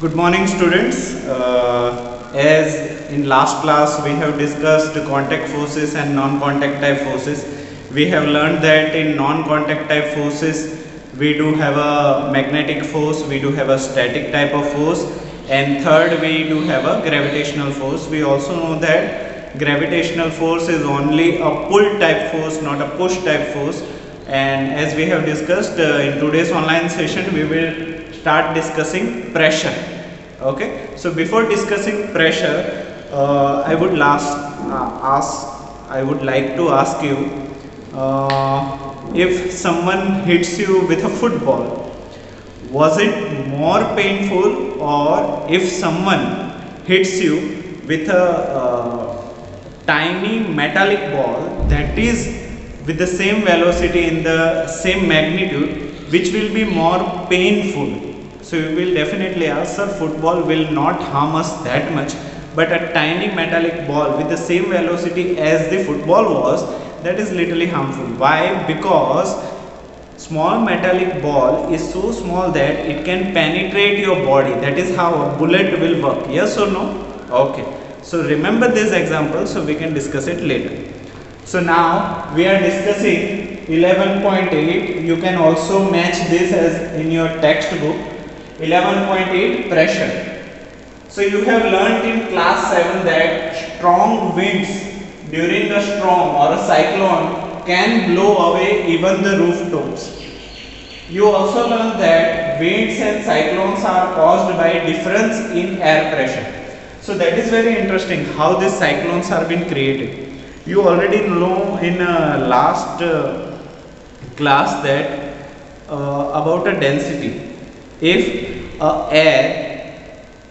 Good morning, students. As in last class we have discussed contact forces and non-contact type forces. We have learned that in non-contact type forces we do have a magnetic force, we do have a static type of force, and third we do have a gravitational force. We also know that gravitational force is only a pull type force, not a push type force. And as we have discussed in today's online session, we will start discussing pressure. Okay, so before discussing pressure, I would like to ask you, if someone hits you with a football, was it more painful, or if someone hits you with a tiny metallic ball that is with the same velocity in the same magnitude, which will be more painful? So you will definitely ask, sir, football will not harm us that much, but a tiny metallic ball with the same velocity as the football was, that is literally harmful. Why? Because small metallic ball is so small that it can penetrate your body. That is how a bullet will work. Yes or no? Okay. So remember this example so we can discuss it later. So now we are discussing 11.8. You can also match this as in your textbook. 11.8 pressure. So you have learnt in class 7 that strong winds during a storm or a cyclone can blow away even the rooftops. You also learned that winds and cyclones are caused by difference in air pressure. So that is very interesting how these cyclones are being created. You already know in last class that about a density. If air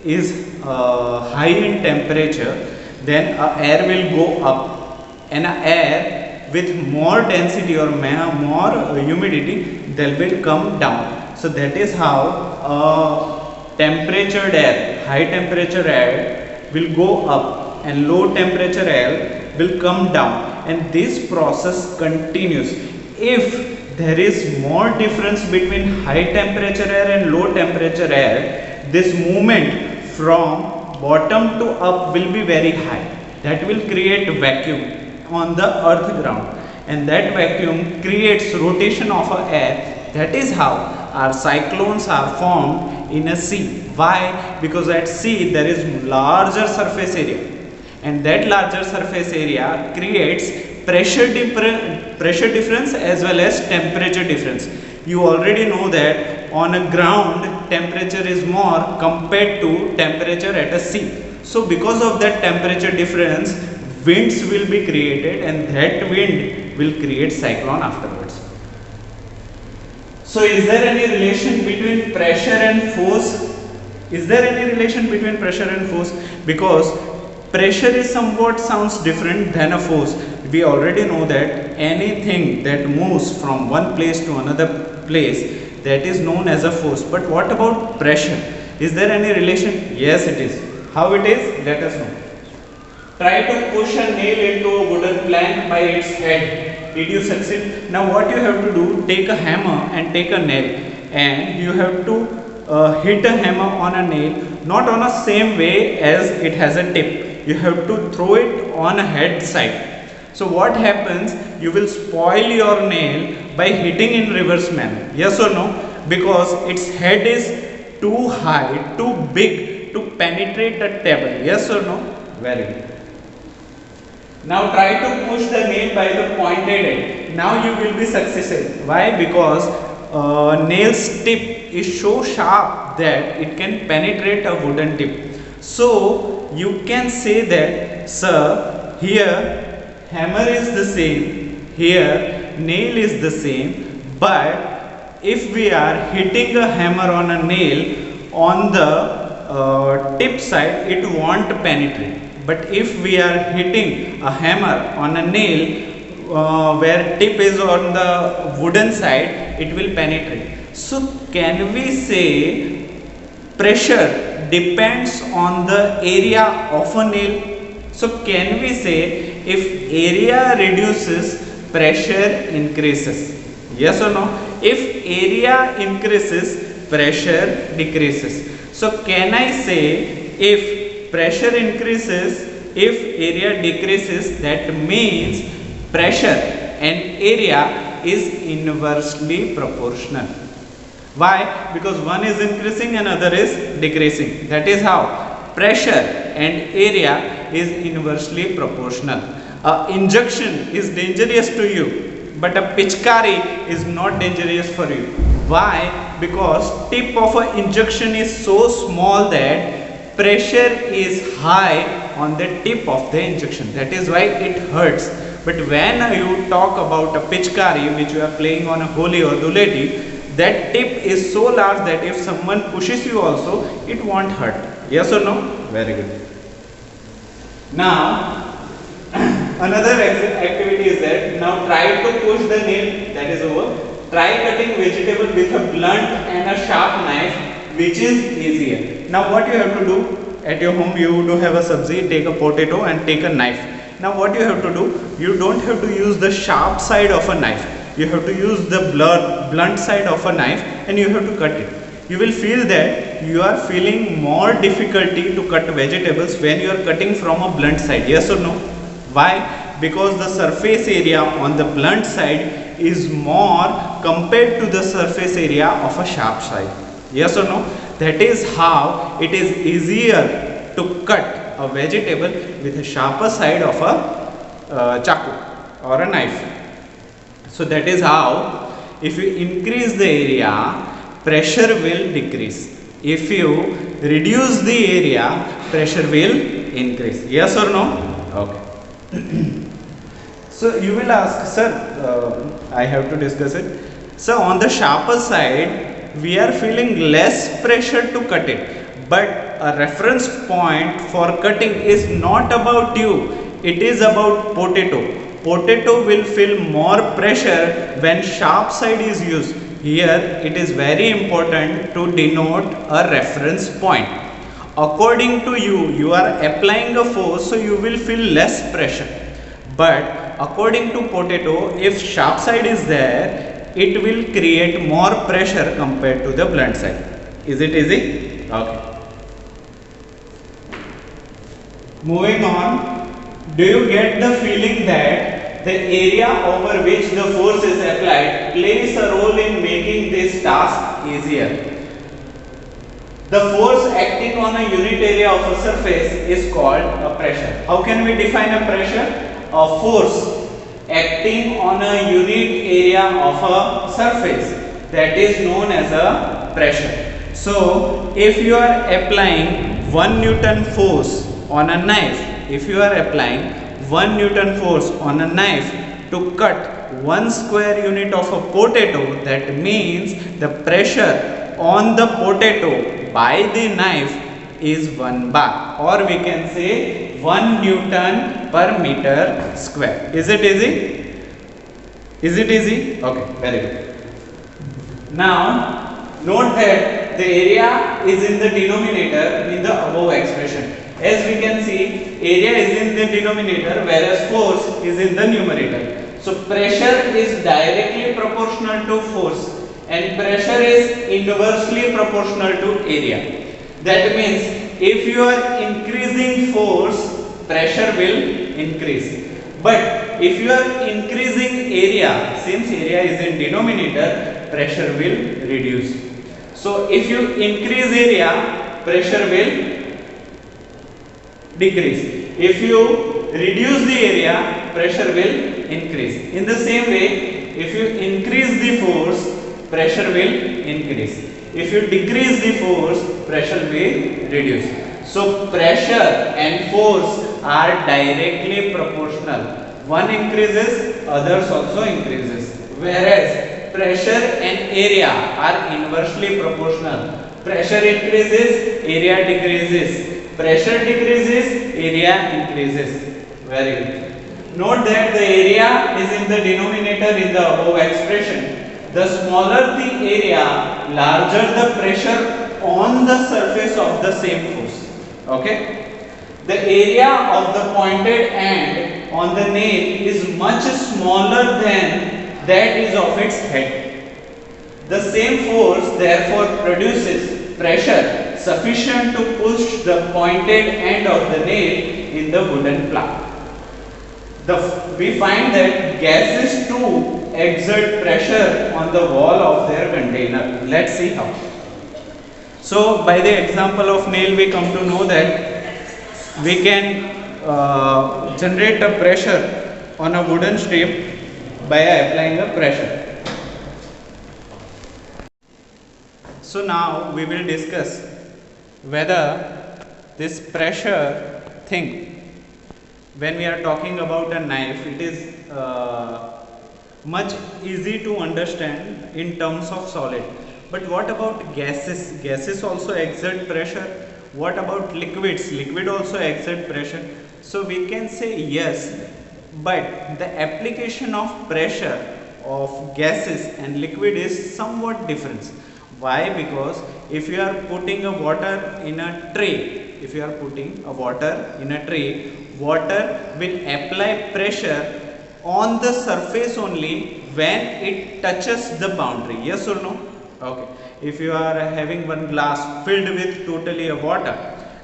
is high in temperature, then air will go up, and air with more density or more humidity, they will come down. So that is how temperatured air, high temperature air will go up and low temperature air will come down, and this process continues. If there is more difference between high temperature air and low temperature air, this movement from bottom to up will be very high. That will create vacuum on the earth ground, and that vacuum creates rotation of air. That is how our cyclones are formed in a sea. Why? Because at sea there is larger surface area, and that larger surface area creates pressure difference as well as temperature difference. You already know that on a ground temperature is more compared to temperature at a sea. So because of that temperature difference, winds will be created, and that wind will create cyclone afterwards. So is there any relation between pressure and force? Is there any relation between pressure and force? Because pressure is somewhat sounds different than a force. We already know that anything that moves from one place to another place, that is known as a force. But what about pressure? Is there any relation? Yes, it is. How it is? Let us know. Try to push a nail into a wooden plank by its head. Did you succeed? Now what you have to do, take a hammer and take a nail, and you have to hit a hammer on a nail, not on a same way as it has a tip. You have to throw it on a head side. So what happens? You will spoil your nail by hitting in reverse manner. Yes or no? Because its head is too high, too big to penetrate the table. Yes or no? Very good. Now try to push the nail by the pointed end. Now you will be successful. Why? Because nail's tip is so sharp that it can penetrate a wooden tip. So you can say that, sir, here hammer is the same, here nail is the same, but if we are hitting a hammer on a nail on the tip side, it won't penetrate. But if we are hitting a hammer on a nail where tip is on the wooden side, it will penetrate. So can we say pressure depends on the area of a nail? So can we say if area reduces, pressure increases? Yes or no? If area increases, pressure decreases. So can I say if pressure increases, if area decreases, that means pressure and area is inversely proportional. Why? Because one is increasing and other is decreasing. That is how pressure and area is inversely proportional. Injection is dangerous to you, but a pitchkari is not dangerous for you. Why? Because tip of an injection is so small that pressure is high on the tip of the injection. That is why it hurts. But when you talk about a pitchkari which you are playing on a holi or duleti, that tip is so large that if someone pushes you also, it won't hurt. Yes or no? Very good. Now, another activity is that now try to push the nail, that is over. Try cutting vegetable with a blunt and a sharp knife, which is easier. Now what you have to do at your home, you do have a sabzi, take a potato and take a knife. Now what you have to do, you don't have to use the sharp side of a knife. You have to use the blunt side of a knife and you have to cut it. You will feel that you are feeling more difficulty to cut vegetables when you are cutting from a blunt side. Yes or no? Why? Because the surface area on the blunt side is more compared to the surface area of a sharp side. Yes or no? That is how it is easier to cut a vegetable with a sharper side of a chaku or a knife. So that is how if you increase the area, pressure will decrease. If you reduce the area, pressure will increase. Yes or no? Okay. So you will ask, sir, I have to discuss it. So on the sharper side, we are feeling less pressure to cut it. But a reference point for cutting is not about you. It is about potato. Potato will feel more pressure when sharp side is used. Here it is very important to denote a reference point. According to you, you are applying a force, so you will feel less pressure. But according to potato, if sharp side is there, it will create more pressure compared to the blunt side. Is it easy? Okay. Moving on. Do you get the feeling that the area over which the force is applied plays a role in making this task easier? The force acting on a unit area of a surface is called a pressure. How can we define a pressure? A force acting on a unit area of a surface, that is known as a pressure. So, if you are applying 1 Newton force on a knife, if you are applying 1 Newton force on a knife to cut 1 square unit of a potato, that means the pressure on the potato by the knife is 1 bar, or we can say 1 Newton per meter square. Is it easy? Is it easy? Okay, very good. Now, note that the area is in the denominator in the above expression. As we can see, area is in the denominator whereas force is in the numerator. So pressure is directly proportional to force and pressure is inversely proportional to area. That means if you are increasing force, pressure will increase. But if you are increasing area, since area is in denominator, pressure will reduce. So if you increase area, pressure will decrease. If you reduce the area, pressure will increase. In the same way, if you increase the force, pressure will increase. If you decrease the force, pressure will reduce. So pressure and force are directly proportional. One increases, others also increases. Whereas pressure and area are inversely proportional. Pressure increases, area decreases. Pressure decreases, area increases. Very good. Note that the area is in the denominator in the above expression. The smaller the area, larger the pressure on the surface of the same force. Okay? The area of the pointed end on the nail is much smaller than that is of its head. The same force therefore produces pressure sufficient to push the pointed end of the nail in the wooden plank. We find that gases too exert pressure on the wall of their container. Let's see how. So by the example of nail, we come to know that we can generate a pressure on a wooden strip by applying a pressure. So now we will discuss whether this pressure thing, when we are talking about a knife, it is much easy to understand in terms of solid. But what about gases? Gases also exert pressure. What about liquids? Liquid also exert pressure. So we can say yes, but the application of pressure of gases and liquid is somewhat different. Why? Because if you are putting a water in a tray, water will apply pressure on the surface only when it touches the boundary. Yes or no? Okay. If you are having one glass filled with totally a water,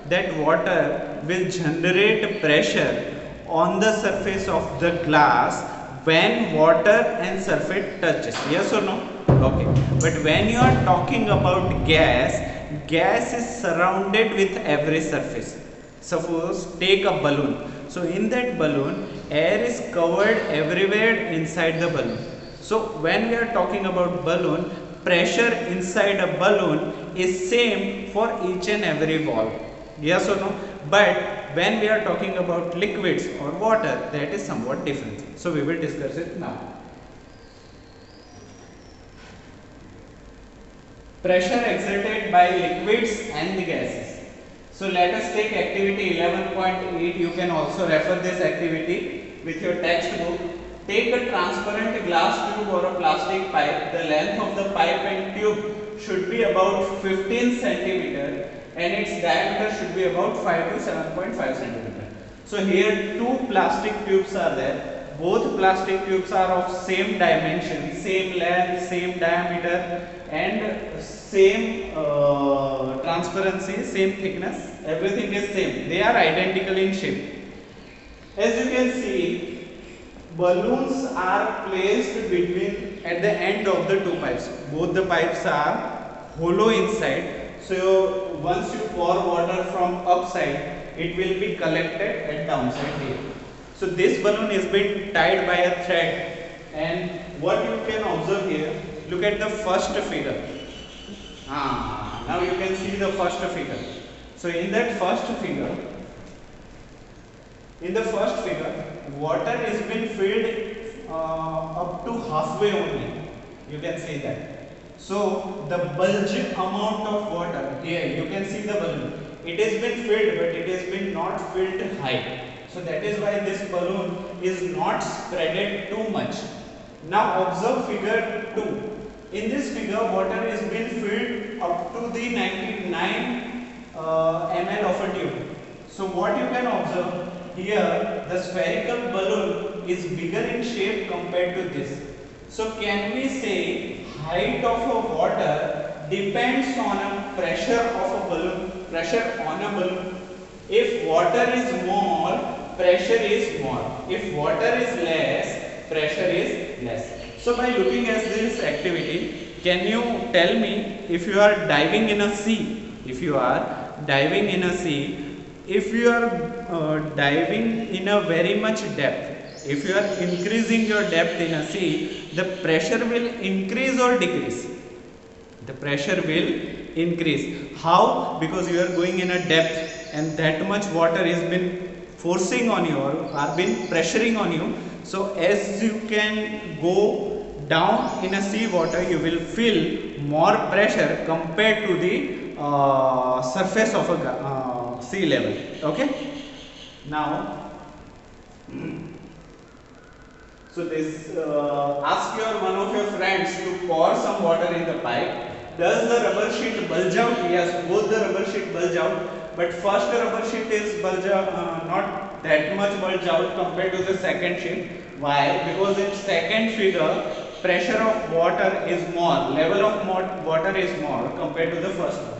that water will generate pressure on the surface of the glass when water and surface touches. Yes or no? Okay. But when you are talking about gas is surrounded with every surface. Suppose take a balloon. So in that balloon, air is covered everywhere inside the balloon. So when we are talking about balloon, pressure inside a balloon is same for each and every wall. Yes or no? But when we are talking about liquids or water, that is somewhat different. So we will discuss it now. Pressure exerted by liquids and the gases. So let us take activity 11.8. You can also refer this activity with your textbook. Take a transparent glass tube or a plastic pipe. The length of the pipe and tube should be about 15 centimeter and its diameter should be about 5 to 7.5 centimeter. So here two plastic tubes are there. Both plastic tubes are of same dimension, same length, same diameter and same transparency, same thickness. Everything is same. They are identical in shape. As you can see, balloons are placed between at the end of the two pipes. Both the pipes are hollow inside. So once you pour water from upside, it will be collected at downside here. So this balloon is being tied by a thread, and what you can observe here, look at the first figure. Now you can see the first figure. So in that first figure, water is being filled up to halfway only. You can see that. So the bulge amount of water here, you can see the balloon. It has been filled, but it has been not filled high. So that is why this balloon is not spreaded too much. Now observe figure 2. In this figure, water is being filled up to the 99 ml of a tube. So what you can observe here, the spherical balloon is bigger in shape compared to this. So can we say height of a water depends on a pressure of a balloon, pressure on a balloon. If water is more, pressure is more. If water is less, pressure is less. So by looking at this activity, can you tell me if you are diving in a sea, if you are diving in a very much depth, if you are increasing your depth in a sea, the pressure will increase or decrease? The pressure will increase. How? Because you are going in a depth and that much water is been forcing on you or are been pressuring on you. So as you can go down in a sea water, you will feel more pressure compared to the surface of a sea level. Okay. Now, so this ask one of your friends to pour some water in the pipe. Does the rubber sheet bulge out? Yes, both the rubber sheet bulge out, but first rubber sheet is bulge out, not that much bulge out compared to the second sheet. Why? Because in second figure, pressure of water is more, level of water is more compared to the first one.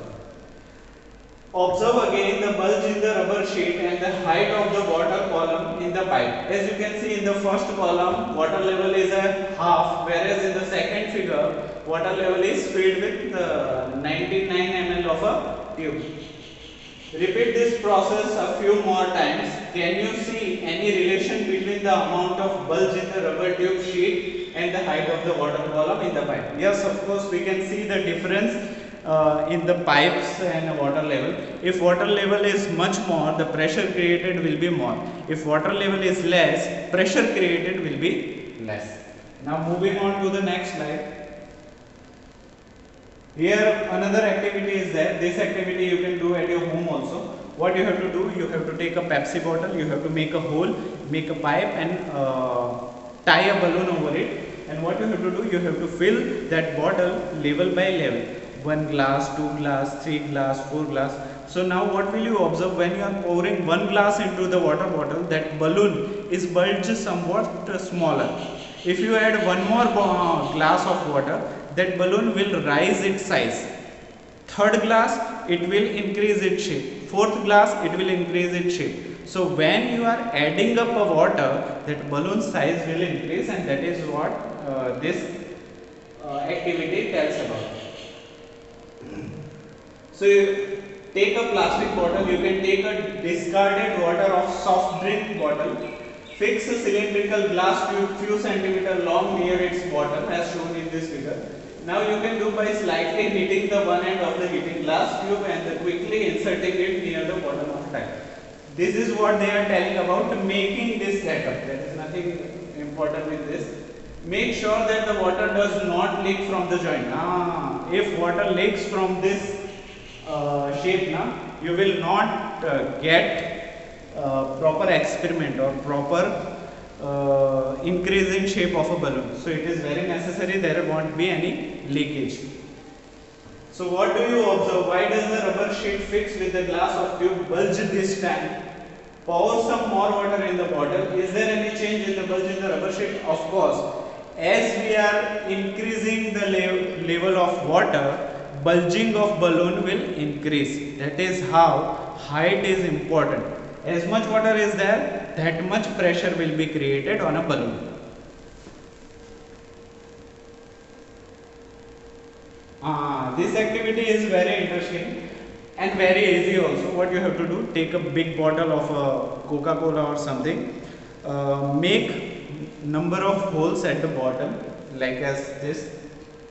Observe again the bulge in the rubber sheet and the height of the water column in the pipe. As you can see in the first column, water level is a half, whereas in the second figure, water level is filled with 99 ml of a tube. Repeat this process a few more times. Can you see any relation between the amount of bulge in the rubber tube sheet and the height of the water column in the pipe? Yes, of course, we can see the difference in the pipes and water level. If water level is much more, the pressure created will be more. If water level is less, pressure created will be less. Now moving on to the next slide. Here another activity is there. This activity you can do at your home also. What you have to do, you have to take a Pepsi bottle, you have to make a hole, make a pipe and tie a balloon over it. And what you have to do, you have to fill that bottle level by level. 1 glass, 2 glass, 3 glass, 4 glass. So now what will you observe when you are pouring 1 glass into the water bottle, that balloon is bulged somewhat smaller. If you add one more glass of water, that balloon will rise its size. Third glass, it will increase its shape. Fourth glass, it will increase its shape. So when you are adding up a water, that balloon size will increase, and that is what this activity tells about. So you take a plastic bottle, you can take a discarded water of soft drink bottle, fix a cylindrical glass tube few centimeter long near its bottom as shown in this figure. Now you can do by slightly heating the one end of the heating glass tube and quickly inserting it near the bottom of the tank. This is what they are telling about making this setup. There is nothing important with this. Make sure that the water does not leak from the joint. If water leaks from this shape, you will not get proper experiment or proper increase in shape of a balloon. So it is very necessary there won't be any leakage. So what do you observe? Why does the rubber sheet fixed with the glass of tube bulge this time? Pour some more water in the bottle. Is there any change in the bulge in the rubber sheet? Of course. As we are increasing the level of water, bulging of balloon will increase. That is how height is important. As much water is there, that much pressure will be created on a balloon. This activity is very interesting and very easy also. What you have to do, take a big bottle of Coca-Cola or something, make number of holes at the bottom like as this,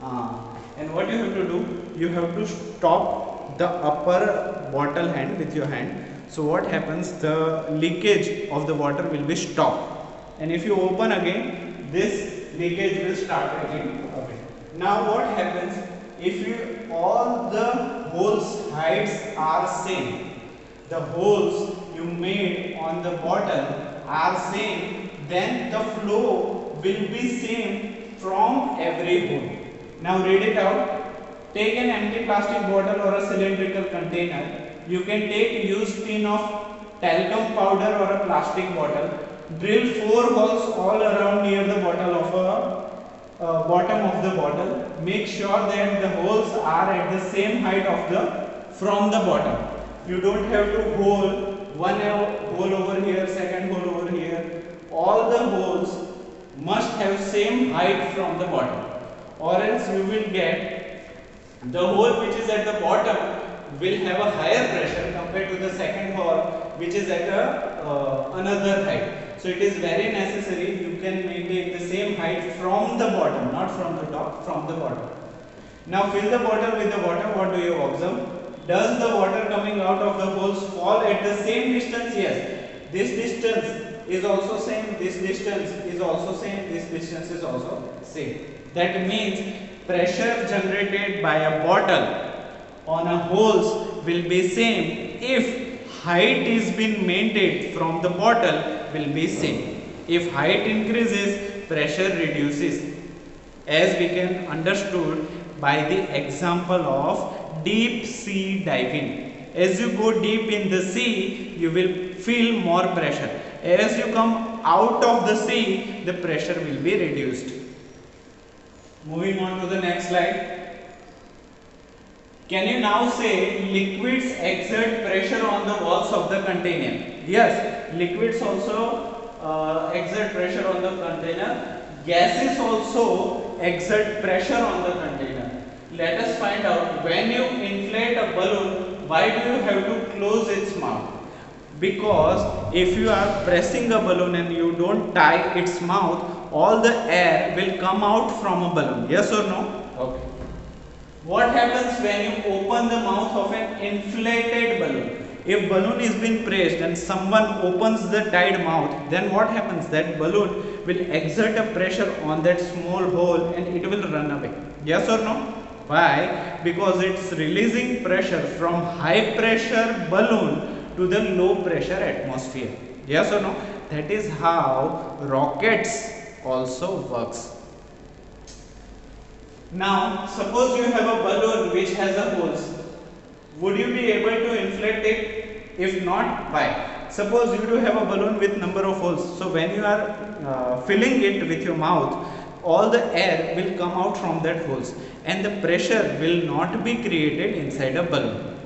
and what you have to do, you have to stop the upper bottle hand with your hand. So what happens, the leakage of the water will be stopped, and if you open again, this leakage will start again. Okay. Now what happens, if all the holes heights are same, the holes you made on the bottle are same, then the flow will be same from every hole. Now read it out. Take an empty plastic bottle or a cylindrical container. You can take used tin of talcum powder or a plastic bottle. Drill 4 holes all around near the bottom of the bottle. Make sure that the holes are at the same height from the bottom. You don't have to hole one hole over here, second hole over here. All the holes must have same height from the bottom, or else you will get the hole which is at the bottom will have a higher pressure compared to the second hole which is at another height. So it is very necessary you can maintain the same height from the bottom, not from the top, from the bottom. Now fill the bottle with the water. What do you observe? Does the water coming out of the holes fall at the same distance? Yes. This distance is also same, this distance is also same, this distance is also same. That means pressure generated by a bottle on a holes will be same if height is been maintained from the bottle will be same. If height increases, pressure reduces, as we can understood by the example of deep sea diving. As you go deep in the sea, you will feel more pressure. As you come out of the sea, the pressure will be reduced. Moving on to the next slide. Can you now say liquids exert pressure on the walls of the container? Yes, liquids also exert pressure on the container. Gases also exert pressure on the container. Let us find out, when you inflate a balloon, why do you have to close its mouth? Because if you are pressing a balloon and you don't tie its mouth, all the air will come out from a balloon. Yes or no? Okay. What happens when you open the mouth of an inflated balloon? If balloon is being pressed and someone opens the tied mouth, then what happens? That balloon will exert a pressure on that small hole and it will run away. Yes or no? Why? Because it's releasing pressure from high pressure balloon to the low pressure atmosphere. Yes or no? That is how rockets also works. Now, suppose you have a balloon which has a holes. Would you be able to inflate it? If not, why? Suppose you do have a balloon with number of holes. So when you are filling it with your mouth, all the air will come out from that holes and the pressure will not be created inside a balloon.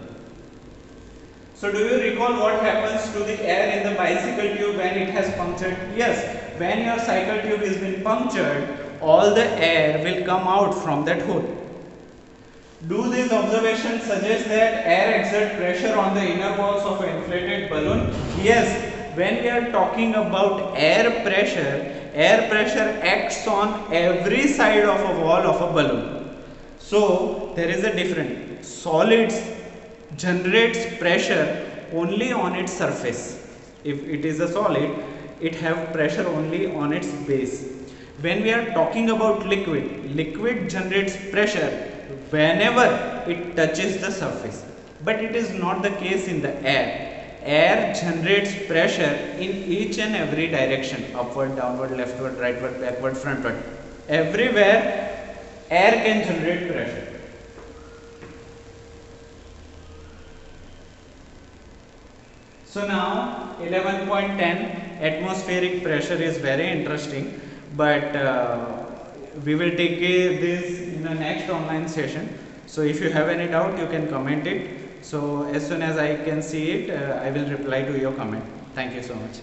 So do you recall what happens to the air in the bicycle tube when it has punctured? Yes, when your cycle tube is been punctured, all the air will come out from that hole. Do these observations suggest that air exerts pressure on the inner walls of an inflated balloon? Yes, when we are talking about air pressure acts on every side of a wall of a balloon. So there is a difference. Solids generates pressure only on its surface. If it is a solid, it have pressure only on its base. When we are talking about liquid generates pressure whenever it touches the surface. But it is not the case in the air. Air generates pressure in each and every direction, upward, downward, leftward, rightward, backward, frontward. Everywhere air can generate pressure. So now 11.10, atmospheric pressure is very interesting, but we will take this in the next online session. So if you have any doubt, you can comment it. So as soon as I can see it, I will reply to your comment. Thank you so much.